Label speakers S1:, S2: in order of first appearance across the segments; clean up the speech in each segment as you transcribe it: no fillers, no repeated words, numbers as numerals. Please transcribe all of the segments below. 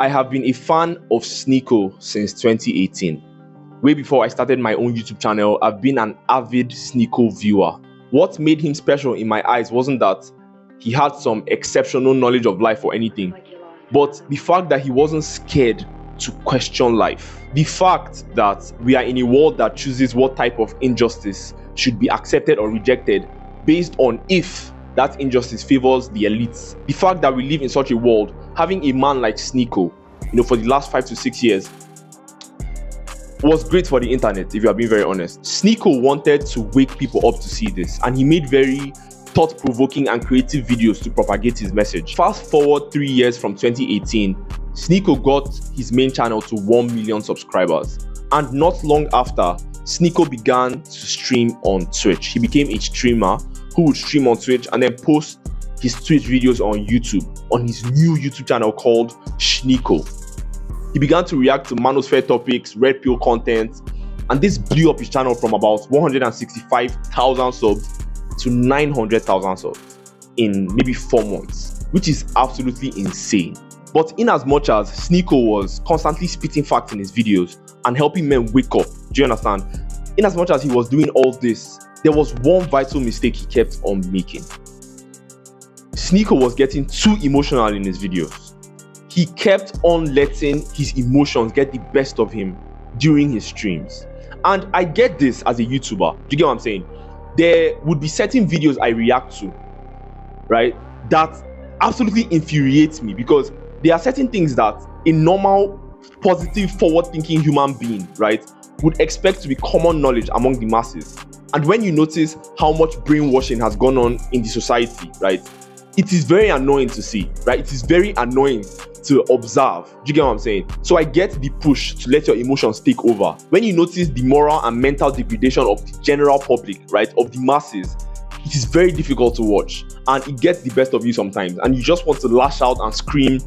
S1: I have been a fan of Sneako since 2018. Way before I started my own YouTube channel, I've been an avid Sneako viewer. What made him special in my eyes wasn't that he had some exceptional knowledge of life or anything, but the fact that he wasn't scared to question life. The fact that we are in a world that chooses what type of injustice should be accepted or rejected based on if that injustice favors the elites. The fact that we live in such a world, having a man like Sneako, for the last 5 to 6 years, was great for the internet, if you are being very honest. Sneako wanted to wake people up to see this, and he made very thought-provoking and creative videos to propagate his message. Fast forward 3 years from 2018, Sneako got his main channel to 1 million subscribers. And not long after, Sneako began to stream on Twitch. He became a streamer who would stream on Twitch and then post his Twitch videos on YouTube, on his new YouTube channel called Sneako. He began to react to manosphere topics, red pill content, and this blew up his channel from about 165,000 subs to 900,000 subs in maybe 4 months, which is absolutely insane. But in as much as Sneako was constantly spitting facts in his videos and helping men wake up, do you understand? In as much as he was doing all this, there was one vital mistake he kept on making. Sneako was getting too emotional in his videos. He kept on letting his emotions get the best of him during his streams. And I get this as a YouTuber. Do you get what I'm saying? There would be certain videos I react to, right, that absolutely infuriates me, because there are certain things that a normal, positive, forward-thinking human being, right, would expect to be common knowledge among the masses. And when you notice how much brainwashing has gone on in the society, right, it is very annoying to see, right? It is very annoying to observe. Do you get what I'm saying? So I get the push to let your emotions take over. When you notice the moral and mental degradation of the general public, right, of the masses, it is very difficult to watch, and it gets the best of you sometimes, and you just want to lash out and scream,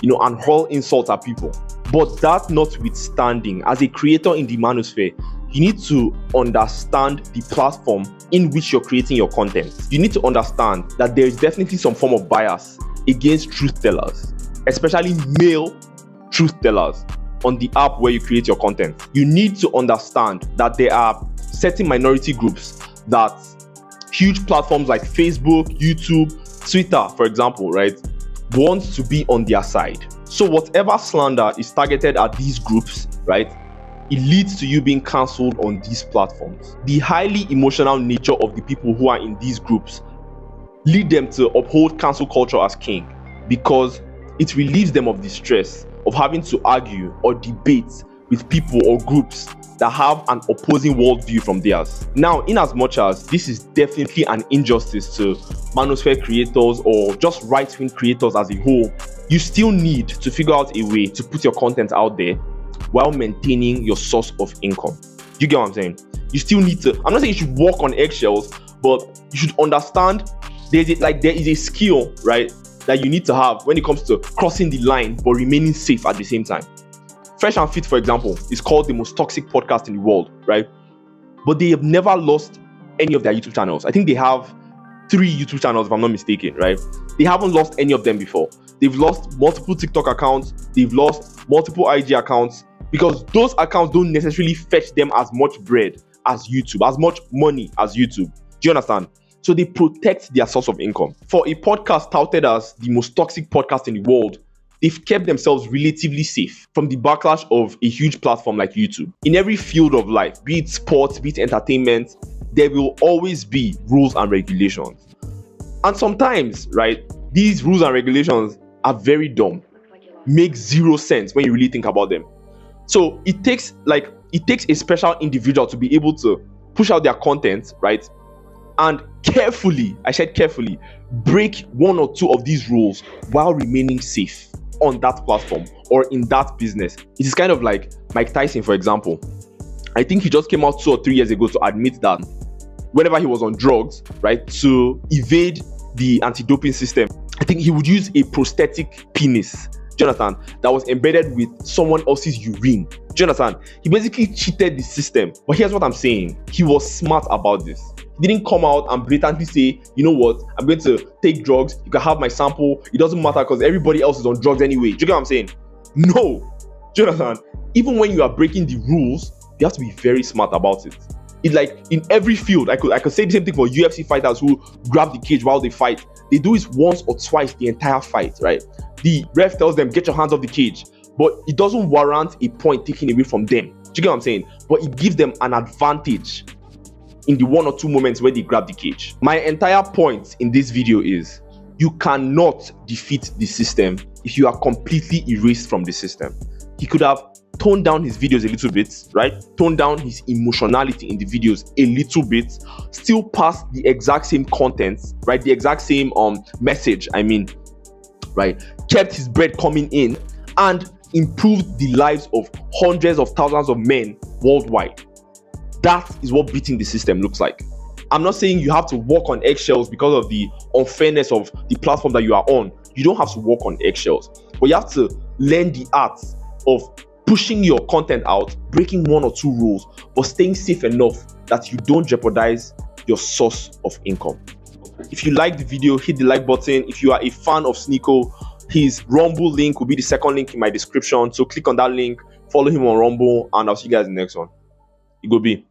S1: and hurl insults at people. But that notwithstanding, as a creator in the manosphere, you need to understand the platform in which you're creating your content. You need to understand that there is definitely some form of bias against truth tellers, especially male truth tellers on the app where you create your content. You need to understand that there are certain minority groups that huge platforms like Facebook, YouTube, Twitter, for example, right, want to be on their side. So whatever slander is targeted at these groups, right, it leads to you being cancelled on these platforms. The highly emotional nature of the people who are in these groups lead them to uphold cancel culture as king, because it relieves them of the stress of having to argue or debate with people or groups that have an opposing worldview from theirs. Now, in as much as this is definitely an injustice to manosphere creators or just right-wing creators as a whole, you still need to figure out a way to put your content out there while maintaining your source of income. You get what I'm saying? You still need to, I'm not saying you should walk on eggshells, but you should understand there is a skill, right, that you need to have when it comes to crossing the line but remaining safe at the same time. Fresh and Fit, for example, is called the most toxic podcast in the world, right? But they have never lost any of their YouTube channels. I think they have 3 YouTube channels, if I'm not mistaken, right? They haven't lost any of them before. They've lost multiple TikTok accounts. They've lost multiple IG accounts, because those accounts don't necessarily fetch them as much bread as YouTube, as much money as YouTube. Do you understand? So they protect their source of income. For a podcast touted as the most toxic podcast in the world, they've kept themselves relatively safe from the backlash of a huge platform like YouTube. In every field of life, be it sports, be it entertainment, there will always be rules and regulations. And sometimes, right, these rules and regulations are very dumb, make zero sense when you really think about them. So it takes a special individual to be able to push out their content, right, and carefully, I said carefully, break 1 or 2 of these rules while remaining safe on that platform or in that business. It is kind of like Mike Tyson, for example. I think he just came out 2 or 3 years ago to admit that whenever he was on drugs, right, to evade the anti-doping system, I think he would use a prosthetic penis, do you understand, that was embedded with someone else's urine. Do you understand? He basically cheated the system. But here's what I'm saying. He was smart about this. He didn't come out and blatantly say, you know what, I'm going to take drugs, you can have my sample, it doesn't matter because everybody else is on drugs anyway. Do you get what I'm saying? No. Do you understand? Even when you are breaking the rules, you have to be very smart about it. It's like in every field. I could say the same thing for UFC fighters who grab the cage while they fight. They do it once or twice the entire fight, right? The ref tells them, get your hands off the cage, but it doesn't warrant a point taken away from them. Do you get what I'm saying? But it gives them an advantage in the 1 or 2 moments where they grab the cage. My entire point in this video is you cannot defeat the system if you are completely erased from the system. He could have toned down his videos a little bit, right? Toned down his emotionality in the videos a little bit, still pass the exact same content, right? The exact same message, I mean, right? Kept his bread coming in and improved the lives of hundreds of thousands of men worldwide. That is what beating the system looks like. I'm not saying you have to walk on eggshells because of the unfairness of the platform that you are on. You don't have to walk on eggshells, but you have to learn the art of pushing your content out, breaking 1 or 2 rules, but staying safe enough that you don't jeopardize your source of income. If you like the video, hit the like button. If you are a fan of Sneako, his Rumble link will be the second link in my description. So click on that link, follow him on Rumble, and I'll see you guys in the next one. It go be.